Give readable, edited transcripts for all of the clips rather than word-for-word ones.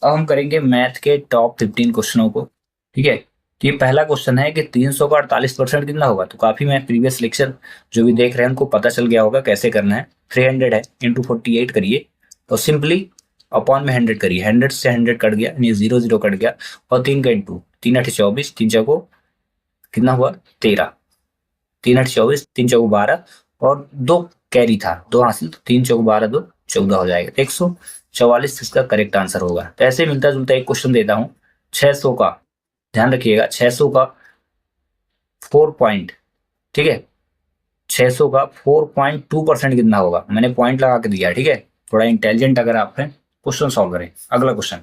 अब हम करेंगे मैथ के टॉप 15 क्वेश्चनों को। ठीक है, तो ये पहला क्वेश्चन है कि 300 का 48% कितना होगा। तो काफी मैं प्रीवियस लेक्चर जो भी देख रहे हैं उनको पता चल गया होगा कैसे करना है। 300 है, इंटू 48 करिए और सिंपली अपॉन में 100 करिए। 100 से 100 कट गया, यानी 0 0 कट गया। और 3 का इंटू, 3 8 24, 3 चौको कितना हुआ 13, 3 8 24, 3 चौको 12 और 2 कैरी था, 2 हासिल, तो 3 चौको 12, 2 14 हो जाएगा। 144 इसका करेक्ट आंसर होगा। तो ऐसे मिलता जुलता एक क्वेश्चन देता हूँ 600 का। ध्यान रखिएगा 600 का 4 पॉइंट, ठीक है, 600 का 4.2% कितना होगा। मैंने पॉइंट लगा के दिया है, ठीक है। थोड़ा इंटेलिजेंट अगर आप हैं क्वेश्चन सॉल्व करें। अगला क्वेश्चन,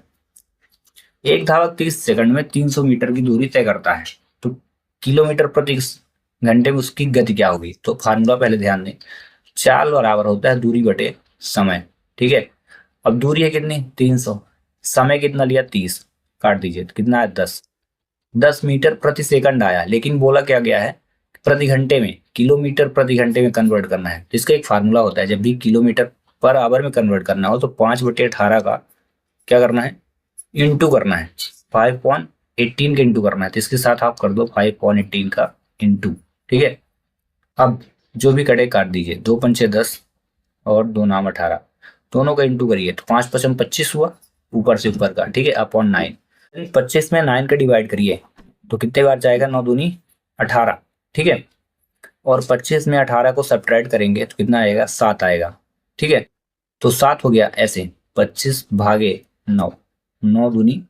एक धावक 30 सेकंड में 300 मीटर की दूरी तय करता है, तो किलोमीटर प्रति घंटे में उसकी गति क्या होगी। तो फार्मूला पहले ध्यान दें, चाल बराबर होता है दूरी बटे समय। ठीक है, अब दूरी है कितनी 300, समय कितना लिया 30, काट दीजिए तो कितना है 10। 10 मीटर प्रति सेकंड आया, लेकिन बोला क्या गया है प्रति घंटे में, किलोमीटर प्रति घंटे में कन्वर्ट करना है। तो इसका एक फार्मूला होता है, जब भी किलोमीटर पर आवर में कन्वर्ट करना हो तो 5/18 का क्या करना है, इंटू करना है। 5/18 का इंटू करना है, तो इसके साथ आप कर दो 5/18 का इंटू। ठीक है, अब जो भी कटे काट दीजिए, 2 पंचे 10 और 2 नाम 18, दोनों का इंटू करिए तो 5 पचम 25 हुआ ऊपर से ऊपर का। ठीक है, अपॉन 9, 25 में 9 का डिवाइड करिए तो कितने बार जाएगा, 9 दूनी 18। ठीक है, और 25 में 18 को सब्ट्रैक्ट करेंगे तो कितना आएगा 7 आएगा। ठीक है, तो 7 हो गया ऐसे, 25 भागे 9, 9 दूनी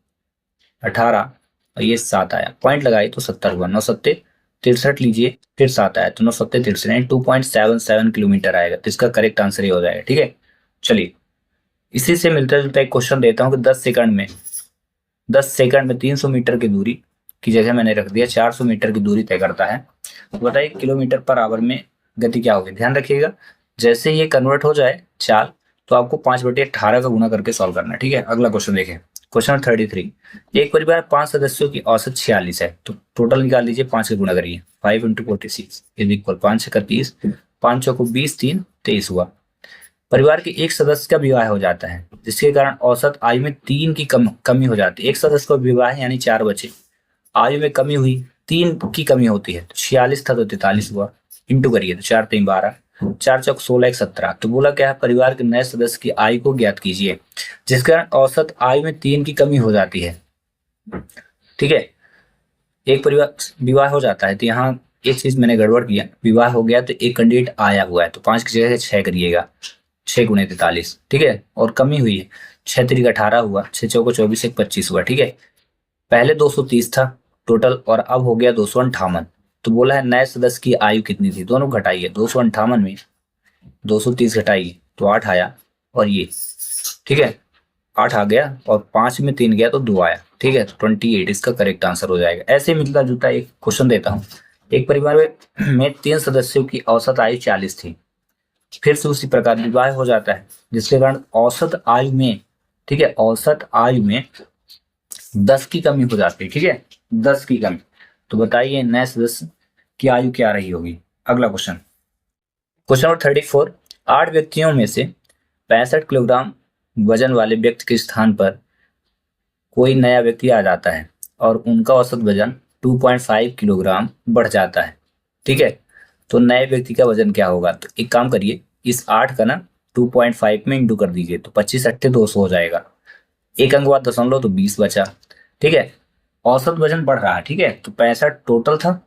18 और ये 7 आया, पॉइंट लगाई तो 70 हुआ। 9 सत्ते 63 लीजिए, फिर 7 आया तो 9 सत्ते 63, 2.77 किलोमीटर आएगा। तो इसका करेक्ट आंसर ये हो जाएगा। ठीक है, चलिए इसी से मिलता जुलता एक क्वेश्चन देता हूँ कि 10 सेकंड में 300 मीटर की दूरी की जगह मैंने रख दिया 400 मीटर की दूरी तय करता है। तो बताइए किलोमीटर पर आवर में गति क्या होगी। ध्यान रखिएगा जैसे ये कन्वर्ट हो जाए चाल, तो आपको 5/18 का गुना करके सॉल्व करना है। ठीक है, अगला क्वेश्चन देखें, क्वेश्चन 33। एक परिवार 5 सदस्यों की औसत 46 है, तो टोटल निकाल लीजिए, 5 से गुना करिए। 5 × 46 इज इक्वल 5 × 30, 5 चौको 20, 3 23 हुआ। परिवार के एक सदस्य का विवाह हो जाता है, जिसके कारण औसत आयु में 3 की कमी हो जाती है। एक सदस्य का विवाह है यानी 4 बचे, आयु में कमी हुई, 3 की कमी होती है। तो 46 था तो 43 हुआ, इंटू करिए तो 4 3 12, 4 चौक 16 1 17। तो बोला क्या है, परिवार के नए सदस्य की आयु को ज्ञात कीजिए, जिसके कारण औसत आयु में 3 की कमी हो जाती है। ठीक है, एक परिवार विवाह हो जाता है, तो यहाँ एक चीज मैंने गड़बड़ किया, विवाह हो गया तो एक कैंडिडेट आया हुआ है, तो 5 की जगह 6 करिएगा, 6 × 43। ठीक है, और कमी हुई है, 6 3 18 हुआ, 6 चौको 24 1 25 हुआ। ठीक है, पहले 230 था टोटल और अब हो गया 258। तो बोला है नए सदस्य की आयु कितनी थी, दोनों घटाइए, 258 में 230 घटाइए तो 8 आया, और ये ठीक है 8 आ गया और 5 में 3 गया तो 2 आया। ठीक है, तो 28 इसका करेक्ट आंसर हो जाएगा। ऐसे मिलता जुलता एक क्वेश्चन देता हूँ, एक परिवार में 3 सदस्यों की औसत आयु 40 थी, फिर से उसी प्रकार विवाह हो जाता है, जिसके कारण औसत आयु में, ठीक है, औसत आयु में 10 की कमी हो जाती है। ठीक है, 10 की कमी। तो बताइए नए सदस्य की आयु क्या रही होगी। अगला क्वेश्चन, क्वेश्चन नंबर 34। 8 व्यक्तियों में से 65 किलोग्राम वजन वाले व्यक्ति के स्थान पर कोई नया व्यक्ति आ जाता है और उनका औसत वजन 2.5 किलोग्राम बढ़ जाता है। ठीक है, तो नए व्यक्ति का वजन क्या होगा। तो एक काम करिए, इस 8 का ना 2.5 में इंटू कर दीजिए तो 25 8 200 हो जाएगा। एक अंक बाद दशमलव तो 20 बचा। ठीक है, औसत वजन बढ़ रहा है। ठीक है, तो 65 टोटल था,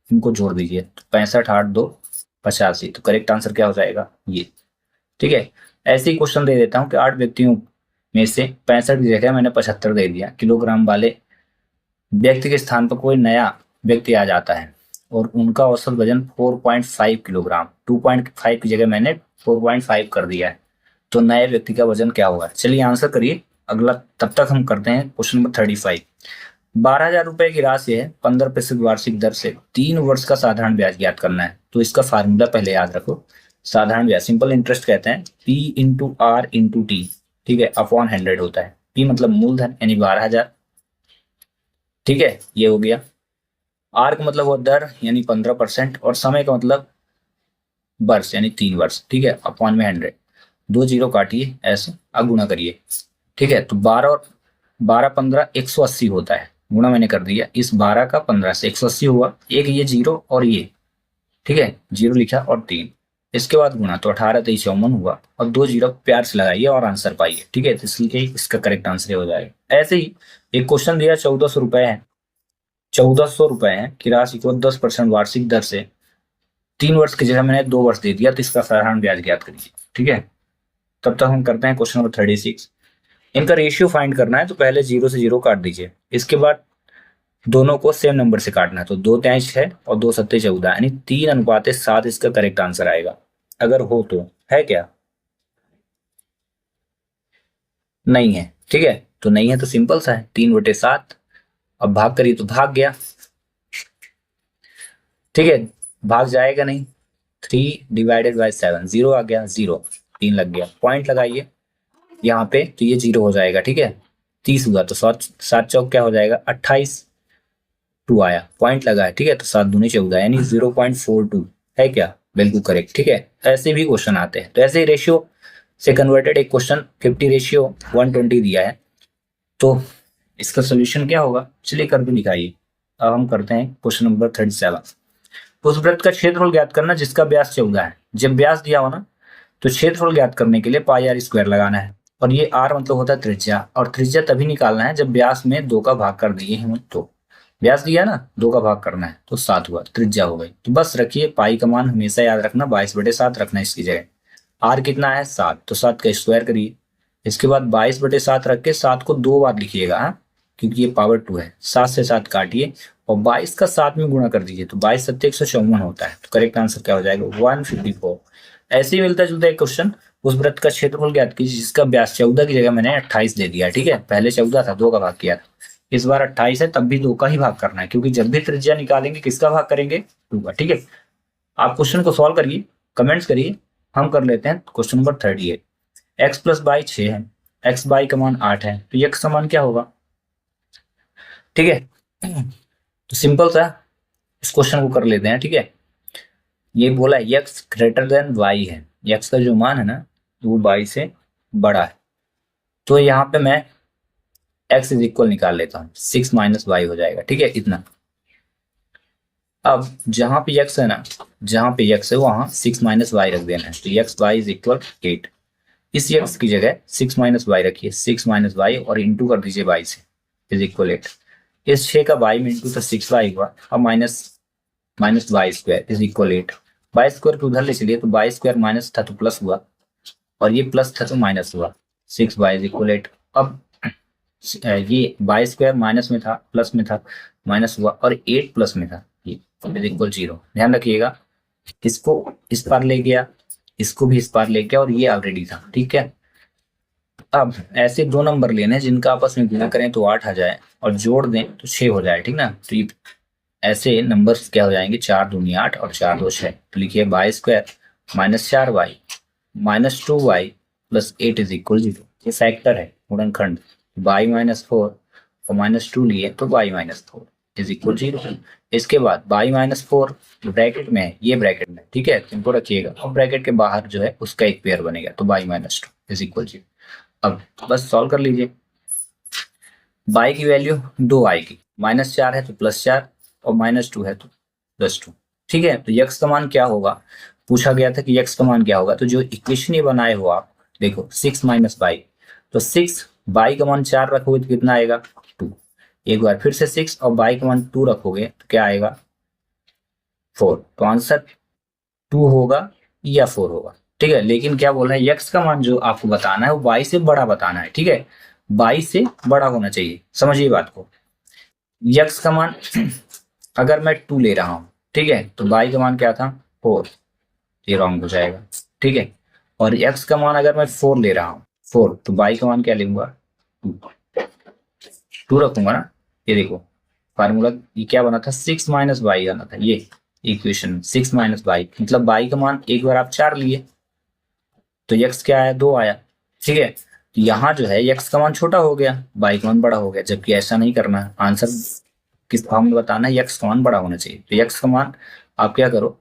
इनको जोड़ दीजिए तो 65 8 2 85। तो करेक्ट आंसर क्या हो जाएगा ये। ठीक है, ऐसे ही क्वेश्चन दे देता हूँ कि 8 व्यक्तियों में से 65 की जगह मैंने 75 दे दिया किलोग्राम वाले व्यक्ति के स्थान पर कोई नया व्यक्ति आ जाता है और उनका औसत वजन 4.5 किलोग्राम, 2.5 की जगह मैंने 4.5 कर दिया है। तो नए व्यक्ति का वजन क्या होगा। चलिए आंसर करिए अगला, तब तक हम करते हैं क्वेश्चन नंबर 35। 12,000 रुपए की राशि है, 15% वार्षिक दर से 3 वर्ष का साधारण ब्याज ज्ञात करना है। तो इसका फार्मूला पहले याद रखो, साधारण ब्याज सिंपल इंटरेस्ट कहते हैं, P/R/T। ठीक है, अपॉन 100 होता है। P मतलब मूलधन यानी 12,000। ठीक है, ये हो गया। R का मतलब वो दर यानी 15%, और समय का मतलब वर्ष यानी 3 वर्ष। ठीक है, अपॉन में 100, 2 जीरो काटिए ऐसे, अब गुणा करिए। ठीक है, तो 12 और 12 15 180 होता है, गुणा मैंने कर दिया इस 12 का 15 से, 180 हुआ। एक ये जीरो और ये, ठीक है, जीरो लिखा और 3, इसके बाद गुणा तो 18 23 54 हुआ, और 2 जीरो प्यार से लगाइए और आंसर पाइए, ठीक है। तो इसलिए इसका करेक्ट आंसर हो जाएगा। ऐसे ही एक क्वेश्चन दिया, 1400 रुपए है, 1400 रुपए है की राशि को 10% वार्षिक दर से 3 वर्ष की जगह मैंने 2 वर्ष दे दिया, तो इसका साधारण ब्याज ज्ञात करिए, ठीक है। तब तक हम करते हैं क्वेश्चन नंबर 36। इनका रेशियो फाइंड करना है, तो पहले 0 से 0 काट दीजिए, इसके बाद दोनों को सेम नंबर से काटना है, तो 2 तिहाई 6 और 2 सत्ते 14, यानी 3:7 इसका करेक्ट आंसर आएगा, अगर हो तो। है क्या? नहीं है, ठीक है, तो नहीं है तो सिंपल सा है, 3/7। अब भाग करिए तो भाग गया, ठीक है, भाग जाएगा नहीं। 3/7, 0 आ गया, 0, 3 लग गया, पॉइंट लगाइए यहाँ पे, तो ये 0 हो जाएगा, ठीक है। 30 हुआ तो 7 7 चौक क्या हो जाएगा, 28, 2 आया, पॉइंट लगा है, ठीक है, तो 7 दूनी 14, यानी 0.42। है क्या? बिल्कुल करेक्ट, ठीक है। ऐसे भी क्वेश्चन आते हैं, तो ऐसे ही रेशियो से कन्वर्टेड एक क्वेश्चन 50:120 दिया है, तो इसका सोल्यूशन क्या होगा, चलिए कर भी दिखाइए। अब हम करते हैं क्वेश्चन नंबर 37। उस वृत्त का क्षेत्रफल ज्ञात करना जिसका व्यास 14 है। जब व्यास दिया हो ना, तो क्षेत्रफल ज्ञात करने के लिए पाई आर स्क्वायर लगाना है, और ये आर मतलब होता है त्रिज्या, और त्रिज्या तभी निकालना है जब व्यास में 2 का भाग कर दिए हैं, तो व्यास दिया ना, 2 का भाग करना है, तो 7 हुआ, त्रिज्या हो गई। तो बस रखिए, पाई का मान हमेशा याद रखना 22/7 रखना इसकी जगह। आर कितना है 7, तो 7 का स्क्वायर करिए, इसके बाद 22/7 रख के 7 को 2 बार लिखिएगा, हाँ, क्योंकि ये पावर 2 है। 7 से 7 काटिए और 22 का 7 में गुणा कर दीजिए, तो 22 सत्ते 154 होता है, तो करेक्ट आंसर क्या हो जाएगा, 154। ऐसे ही मिलता जुलता एक क्वेश्चन, उस वृत्त का क्षेत्रफल ज्ञात कीजिए जिसका व्यास 14 की जगह मैंने 28 दे दिया, ठीक है। पहले 14 था, 2 का भाग किया था, इस बार 28 है, तब भी 2 का ही भाग करना है, क्योंकि जब भी त्रिज्या निकालेंगे किसका भाग करेंगे, 2 का, ठीक है। आप क्वेश्चन को सॉल्व करिए, कमेंट्स करिए, हम कर लेते हैं question number 38। X plus by 6 है, एक्स बाई का मान 8 है, तो एक्स का मान क्या होगा, ठीक है। तो सिंपल सा इस क्वेश्चन को कर लेते हैं, ठीक है। ये बोला एक्स ग्रेटर देन वाई है, एक्स का जो मान है ना, वो वाई से बड़ा है, तो यहाँ पे मैं एक्स इज इक्वल निकाल लेता हूँ, 6 माइनस वाई हो जाएगा, ठीक है, इतना। अब जहां पे एक्स है ना, जहां पे एक्स है वहां 6 माइनस वाई रख देना है, तो एक्स वाई इज इक्वल 8। इस एक्स की जगह 6 माइनस वाई रखिए, 6 माइनस वाई और इंटू कर दीजिए वाई से, इज इक्वल 8। इस 6 का वाई में इंटू तो 6 वाई हुआ, अब minus minus y square is equal 8। Y square को उधर ले चलिए, तो वाई स्क्वायर माइनस था तो प्लस हुआ, और ये प्लस था तो माइनस हुआ, 6 वाई इज इक्वल 8। अब ये वाई स्क्वायर माइनस में था, प्लस में था, माइनस हुआ, और 8 प्लस में था, ये इज इक्वल 0। ध्यान रखिएगा, इसको इस पार ले गया, इसको भी इस पार ले गया, और ये ऑलरेडी था, ठीक है। अब ऐसे 2 नंबर लेने हैं जिनका आपस में गुणा करें तो 8 आ जाए, और जोड़ दें तो 6 हो जाए, ठीक ना। तो ये ऐसे नंबर्स क्या हो जाएंगे, 4 दूनी 8 और 4 2 6। तो लिखिए y square minus 4y minus 2y plus 8 is equal 0। ये फैक्टर है, गुणनखंड, y माइनस 4 और माइनस 2 लिए तो y माइनस 4 इज इक्वल 0। इसके बाद y माइनस 4 ब्रैकेट में है, ये ब्रैकेट में, ठीक है, इनको रखिएगा, और ब्रैकेट के बाहर जो है उसका एक पेयर बनेगा, तो y माइनस 2 इज इक्वल 0। अब बस सॉल्व कर लीजिए, y की वैल्यू 2 आएगी, -4 है तो +4 और -2 है तो +2, ठीक है। तो x का मान क्या होगा, पूछा गया था कि x का मान क्या होगा, तो जो इक्वेशन ही बनाए हो आप, देखो 6 माइनस बाई, तो 6 बाई का मान 4 रखोगे तो कितना आएगा 2। एक बार फिर से 6 और बाई का मान 2 रखोगे तो क्या आएगा 4। तो आंसर 2 होगा या 4 होगा, ठीक है। लेकिन क्या बोल रहे हैं, x का मान जो आपको बताना है वो y से बड़ा बताना है, ठीक है, y से बड़ा होना चाहिए, समझिए बात को। x का मान अगर मैं 2 ले रहा हूं, ठीक है, तो y का मान क्या था 4, ये रॉन्ग हो जाएगा, ठीक है। और x का मान अगर मैं 4 ले रहा हूं, 4, तो y का मान क्या लूंगा 2 रखूंगा ना। ये देखो फार्मूला, ये क्या बना था 6 माइनस वाई आना था, ये इक्वेशन 6 माइनस वाई, मतलब y का मान एक बार आप 4 लिए तो x क्या आया 2 आया, ठीक है। तो यहाँ जो है x का मान छोटा हो गया, y का मान बड़ा हो गया, जबकि ऐसा नहीं करना है, आंसर किस फॉर्म में बताना है, x का मान बड़ा होना चाहिए। तो x का मान आप क्या करो,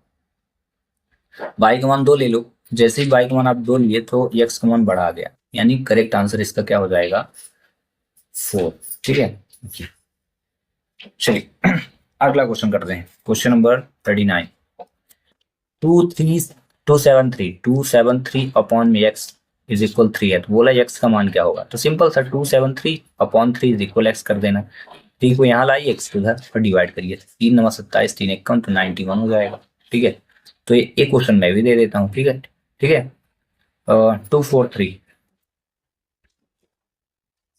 y का मान 2 ले लो, जैसे ही y का मान आप 2 लिए तो x का मान बड़ा आ गया, यानी करेक्ट आंसर इसका क्या हो जाएगा 4। ठीक है, चलिए अगला क्वेश्चन करते हैं। Question number 39। 273 अपॉन में एक्स इज इक्वल 3 है, तो बोला एक्स का मान क्या होगा। तो सिंपल सा 273 अपॉन 3 इज इक्वल एक्स कर देना। 3 को यहाँ लाइए, एक्स को उधर और डिवाइड करिए। 3 9 27, 3 1 तो 91 हो जाएगा। ठीक है, तो ये एक क्वेश्चन मैं भी दे देता हूँ। ठीक है, ठीक है।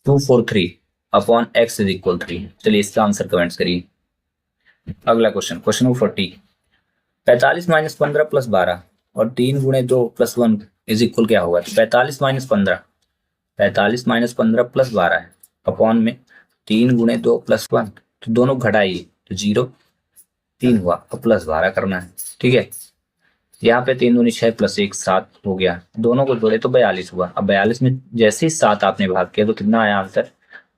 243 अपॉन एक्स इज इक्वल 3। चलिए इसका आंसर कमेंट्स करिए। अगला question, question number 40। 45 minus 15 plus 12 और 3 गुणे 2 प्लस 1 इज इक्वल क्या होगा। तो 45 माइनस 15 प्लस 12 है अपॉन में 3 गुणे 2 प्लस 1, तो दोनों घटाइए तो 0 3 हुआ और प्लस 12 करना है। ठीक है, यहाँ पे 3 दूनी 6 प्लस 1 7 हो गया, दोनों को जोड़े तो 42 हुआ। अब 42 में जैसे ही 7 आपने भाग किया तो कितना आया आंसर।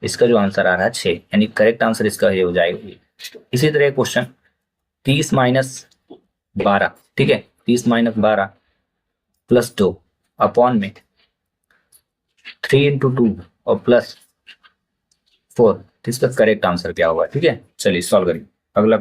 इसका जो आंसर आ रहा है 6, यानी करेक्ट आंसर इसका ये हो जाएगा। इसी तरह क्वेश्चन 30 माइनस 12। ठीक है, 30 माइनस 12 प्लस 2 अपॉन में 3 इंटू 2 और प्लस 4, तो इसका करेक्ट आंसर क्या होगा। ठीक है, चलिए सॉल्व करिए।